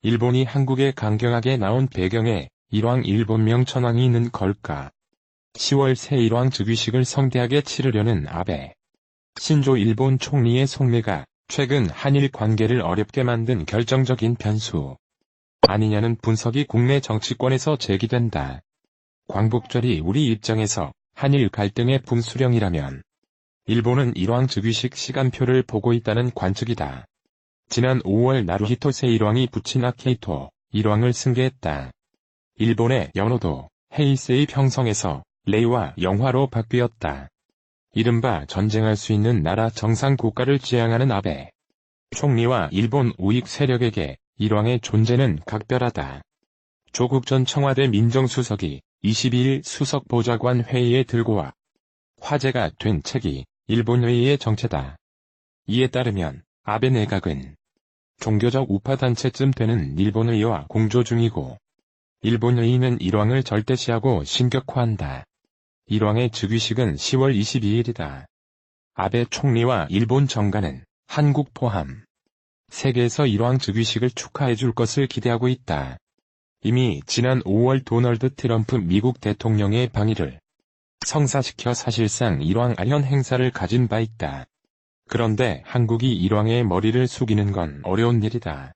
일본이 한국에 강경하게 나온 배경에 일왕 일본 명천황이 있는 걸까? 10월 새 일왕 즉위식을 성대하게 치르려는 아베 신조 일본 총리의 속내가 최근 한일 관계를 어렵게 만든 결정적인 변수 아니냐는 분석이 국내 정치권에서 제기된다. 광복절이 우리 입장에서 한일 갈등의 분수령이라면 일본은 일왕 즉위식 시간표를 보고 있다는 관측이다. 지난 5월 나루히토 세1왕이 부친 아키히토 1왕을 승계했다. 일본의 연호도 헤이세이 평성에서 레이와 영화로 바뀌었다. 이른바 전쟁할 수 있는 나라 정상 국가를 지향하는 아베 총리와 일본 우익 세력에게 일왕의 존재는 각별하다. 조국 전 청와대 민정수석이 22일 수석보좌관 회의에 들고 와 화제가 된 책이 일본회의의 정체다. 이에 따르면 아베 내각은 종교적 우파단체쯤 되는 일본회의와 공조 중이고 일본회의는 일왕을 절대시하고 신격화한다. 일왕의 즉위식은 10월 22일이다. 아베 총리와 일본 정가는 한국 포함 세계에서 일왕 즉위식을 축하해줄 것을 기대하고 있다. 이미 지난 5월 도널드 트럼프 미국 대통령의 방위를 성사시켜 사실상 일왕 아현 행사를 가진 바 있다. 그런데 한국이 일왕의 머리를 숙이는 건 어려운 일이다.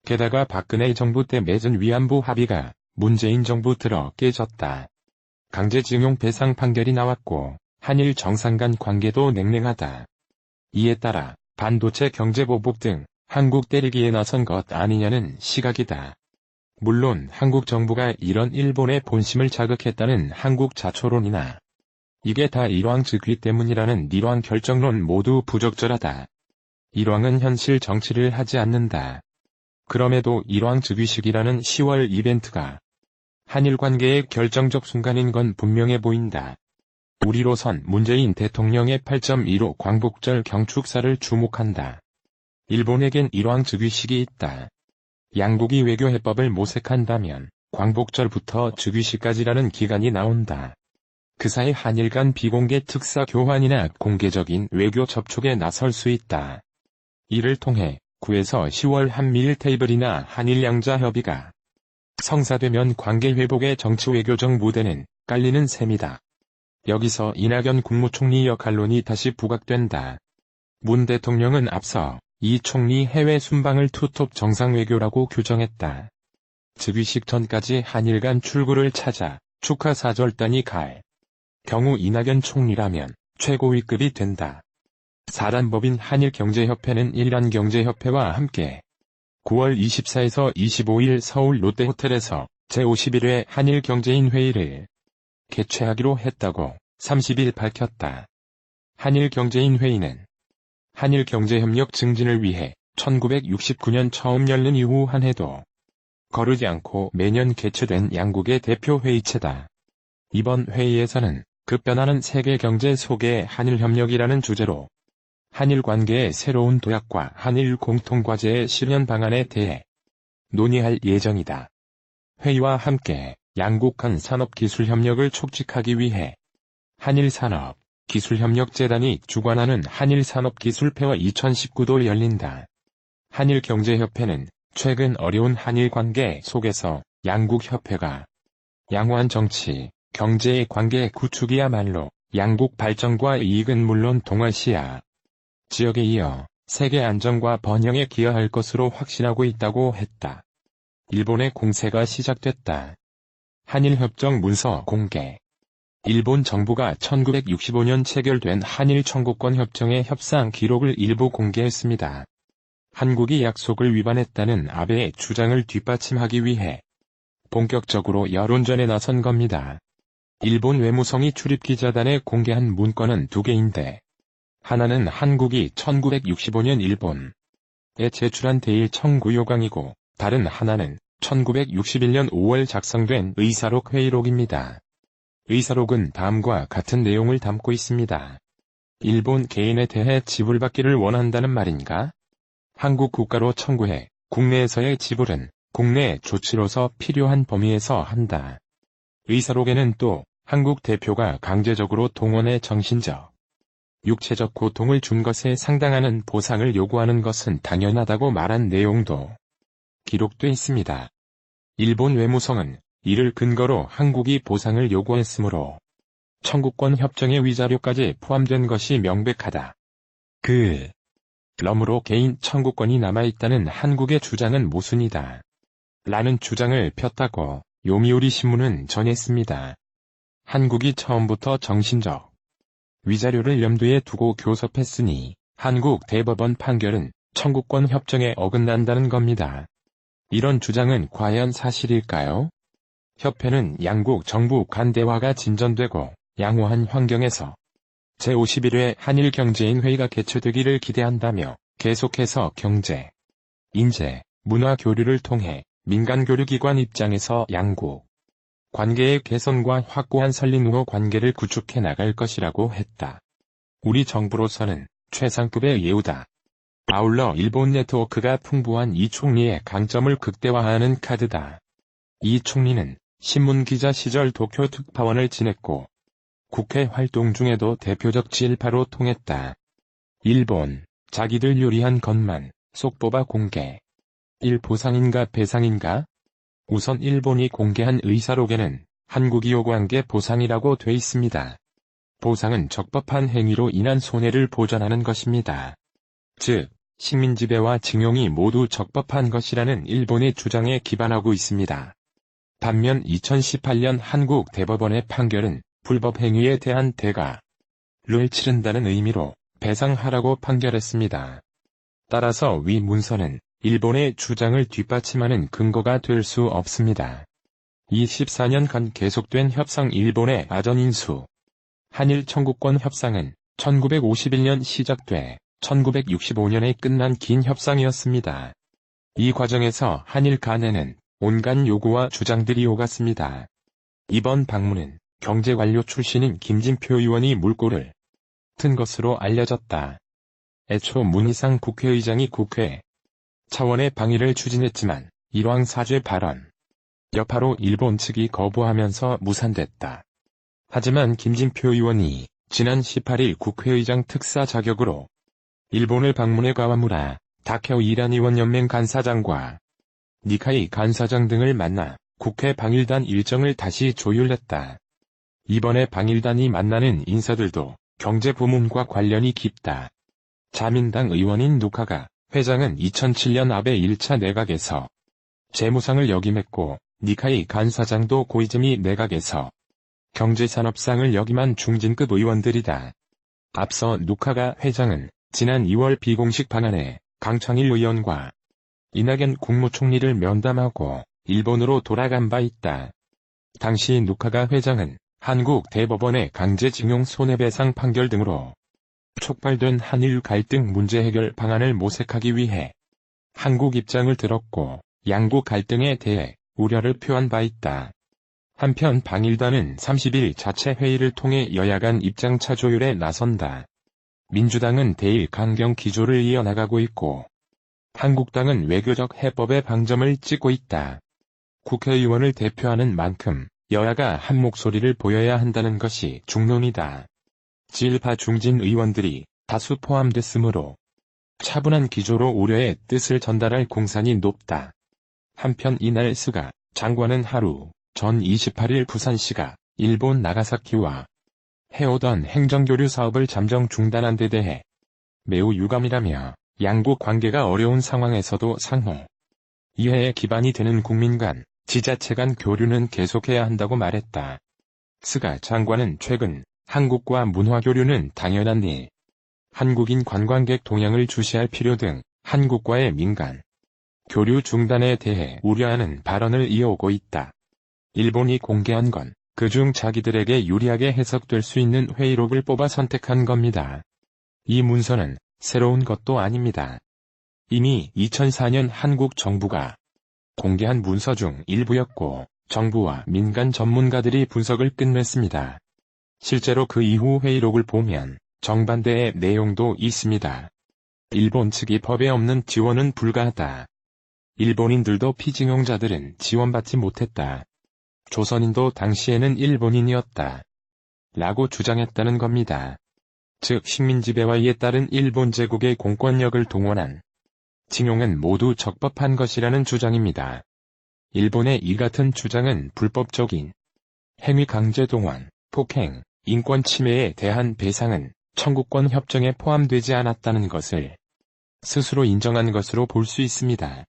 게다가 박근혜 정부 때 맺은 위안부 합의가 문재인 정부 들어 깨졌다. 강제징용 배상 판결이 나왔고 한일 정상 간 관계도 냉랭하다. 이에 따라 반도체 경제보복 등 한국 때리기에 나선 것 아니냐는 시각이다. 물론 한국 정부가 이런 일본의 본심을 자극했다는 한국 자초론이나 이게 다 일왕 즉위 때문이라는 일왕 결정론 모두 부적절하다. 일왕은 현실 정치를 하지 않는다. 그럼에도 일왕 즉위식이라는 10월 이벤트가 한일 관계의 결정적 순간인 건 분명해 보인다. 우리로선 문재인 대통령의 8.15 광복절 경축사를 주목한다. 일본에겐 일왕 즉위식이 있다. 양국이 외교 해법을 모색한다면 광복절부터 즉위식까지라는 기간이 나온다. 그 사이 한일 간 비공개 특사 교환이나 공개적인 외교 접촉에 나설 수 있다. 이를 통해 9에서 10월 한미일 테이블이나 한일 양자 협의가 성사되면 관계 회복의 정치 외교적 무대는 깔리는 셈이다. 여기서 이낙연 국무총리 역할론이 다시 부각된다. 문 대통령은 앞서 이 총리 해외 순방을 투톱 정상외교라고 규정했다. 즉위식 전까지 한일 간 출구를 찾아 축하 사절단이 갈 경우 이낙연 총리라면 최고위급이 된다. 사단법인 한일경제협회는 일한경제협회와 함께 9월 24에서 25일 서울 롯데호텔에서 제51회 한일경제인 회의를 개최하기로 했다고 30일 밝혔다. 한일경제인 회의는 한일경제협력 증진을 위해 1969년 처음 열린 이후 한 해도 거르지 않고 매년 개최된 양국의 대표 회의체다. 이번 회의에서는 급변하는 세계 경제 속의 한일협력이라는 주제로 한일 관계의 새로운 도약과 한일 공통과제의 실현 방안에 대해 논의할 예정이다. 회의와 함께 양국 간 산업기술협력을 촉진하기 위해 한일산업기술협력재단이 주관하는 한일산업기술회와 2019도 열린다. 한일경제협회는 최근 어려운 한일 관계 속에서 양국 협회가 양호한 정치, 경제의 관계 구축이야말로 양국 발전과 이익은 물론 동아시아 지역에 이어 세계 안정과 번영에 기여할 것으로 확신하고 있다고 했다. 일본의 공세가 시작됐다. 한일협정 문서 공개. 일본 정부가 1965년 체결된 한일 청구권 협정의 협상 기록을 일부 공개했습니다. 한국이 약속을 위반했다는 아베의 주장을 뒷받침하기 위해 본격적으로 여론전에 나선 겁니다. 일본 외무성이 출입기자단에 공개한 문건은 두 개인데 하나는 한국이 1965년 일본에 제출한 대일 청구 요강이고 다른 하나는 1961년 5월 작성된 의사록 회의록입니다. 의사록은 다음과 같은 내용을 담고 있습니다. 일본 개인에 대해 지불받기를 원한다는 말인가? 한국 국가로 청구해 국내에서의 지불은 국내 조치로서 필요한 범위에서 한다. 의사록에는 또 한국 대표가 강제적으로 동원해 정신적, 육체적 고통을 준 것에 상당하는 보상을 요구하는 것은 당연하다고 말한 내용도 기록돼 있습니다. 일본 외무성은 이를 근거로 한국이 보상을 요구했으므로 청구권 협정의 위자료까지 포함된 것이 명백하다. 그러므로 개인 청구권이 남아있다는 한국의 주장은 모순이다. 라는 주장을 폈다고 요미우리 신문은 전했습니다. 한국이 처음부터 정신적 위자료를 염두에 두고 교섭했으니 한국 대법원 판결은 청구권 협정에 어긋난다는 겁니다. 이런 주장은 과연 사실일까요? 협회는 양국 정부 간 대화가 진전되고 양호한 환경에서 제51회 한일 경제인 회의가 개최되기를 기대한다며 계속해서 경제, 인재, 문화 교류를 통해 민간 교류기관 입장에서 양국 관계의 개선과 확고한 설린우호 관계를 구축해 나갈 것이라고 했다. 우리 정부로서는 최상급의 예우다. 아울러 일본 네트워크가 풍부한 이 총리의 강점을 극대화하는 카드다. 이 총리는 신문기자 시절 도쿄 특파원을 지냈고 국회 활동 중에도 대표적 진일파로 통했다. 일본, 자기들 요리한 것만 쏙 뽑아 공개. 보상인가 배상인가? 우선 일본이 공개한 의사록에는 한국이 요구한 게 보상이라고 돼 있습니다. 보상은 적법한 행위로 인한 손해를 보전하는 것입니다. 즉, 식민지배와 징용이 모두 적법한 것이라는 일본의 주장에 기반하고 있습니다. 반면 2018년 한국 대법원의 판결은 불법 행위에 대한 대가를 치른다는 의미로 배상하라고 판결했습니다. 따라서 위 문서는 일본의 주장을 뒷받침하는 근거가 될 수 없습니다. 24년간 계속된 협상 일본의 아전인수 한일 청구권 협상은 1951년 시작돼 1965년에 끝난 긴 협상이었습니다. 이 과정에서 한일 간에는 온갖 요구와 주장들이 오갔습니다. 이번 방문은 경제관료 출신인 김진표 의원이 물꼬를 튼 것으로 알려졌다. 애초 문희상 국회의장이 국회 차원의 방위를 추진했지만 일왕 사죄 발언 여파로 일본 측이 거부하면서 무산됐다. 하지만 김진표 의원이 지난 18일 국회의장 특사 자격으로 일본을 방문해 가와무라 다케오 일한의원연맹 간사장과 니카이 간사장 등을 만나 국회 방일단 일정을 다시 조율했다. 이번에 방일단이 만나는 인사들도 경제부문과 관련이 깊다. 자민당 의원인 누카가 회장은 2007년 아베 1차 내각에서 재무상을 역임했고 니카이 간사장도 고이즈미 내각에서 경제산업상을 역임한 중진급 의원들이다. 앞서 누카가 회장은 지난 2월 비공식 방안에 강창일 의원과 이낙연 국무총리를 면담하고 일본으로 돌아간 바 있다. 당시 누카가 회장은 한국 대법원의 강제징용 손해배상 판결 등으로 촉발된 한일 갈등 문제 해결 방안을 모색하기 위해 한국 입장을 들었고 양국 갈등에 대해 우려를 표한 바 있다. 한편 방일단은 30일 자체 회의를 통해 여야 간 입장차 조율에 나선다. 민주당은 대일 강경 기조를 이어나가고 있고 한국당은 외교적 해법의 방점을 찍고 있다. 국회의원을 대표하는 만큼 여야가 한 목소리를 보여야 한다는 것이 중론이다. 진일파 중진 의원들이 다수 포함됐으므로 차분한 기조로 우려의 뜻을 전달할 공산이 높다. 한편 이날 스가 장관은 하루 전 28일 부산시가 일본 나가사키와 해오던 행정교류 사업을 잠정 중단한 데 대해 매우 유감이라며 양국 관계가 어려운 상황에서도 상호 이해에 기반이 되는 국민 간, 지자체 간 교류는 계속해야 한다고 말했다. 스가 장관은 최근 한국과 문화교류는 당연한 일, 한국인 관광객 동향을 주시할 필요 등 한국과의 민간 교류 중단에 대해 우려하는 발언을 이어오고 있다. 일본이 공개한 건 그중 자기들에게 유리하게 해석될 수 있는 회의록을 뽑아 선택한 겁니다. 이 문서는 새로운 것도 아닙니다. 이미 2004년 한국 정부가 공개한 문서 중 일부였고 정부와 민간 전문가들이 분석을 끝냈습니다. 실제로 그 이후 회의록을 보면 정반대의 내용도 있습니다. 일본 측이 법에 없는 지원은 불가하다. 일본인들도 피징용자들은 지원받지 못했다. 조선인도 당시에는 일본인이었다. 라고 주장했다는 겁니다. 즉 식민지배화에 따른 일본 제국의 공권력을 동원한 징용은 모두 적법한 것이라는 주장입니다. 일본의 이 같은 주장은 불법적인 행위 강제동원, 폭행, 인권 침해에 대한 배상은 청구권 협정에 포함되지 않았다는 것을 스스로 인정한 것으로 볼 수 있습니다.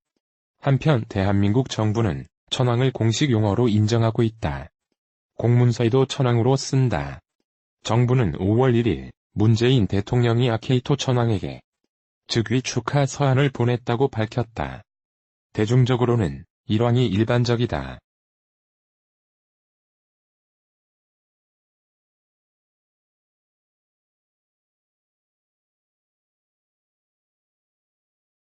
한편 대한민국 정부는 천황을 공식 용어로 인정하고 있다. 공문서에도 천황으로 쓴다. 정부는 5월 1일 문재인 대통령이 아케이토 천황에게 즉위 축하 서한을 보냈다고 밝혔다. 대중적으로는 일왕이 일반적이다.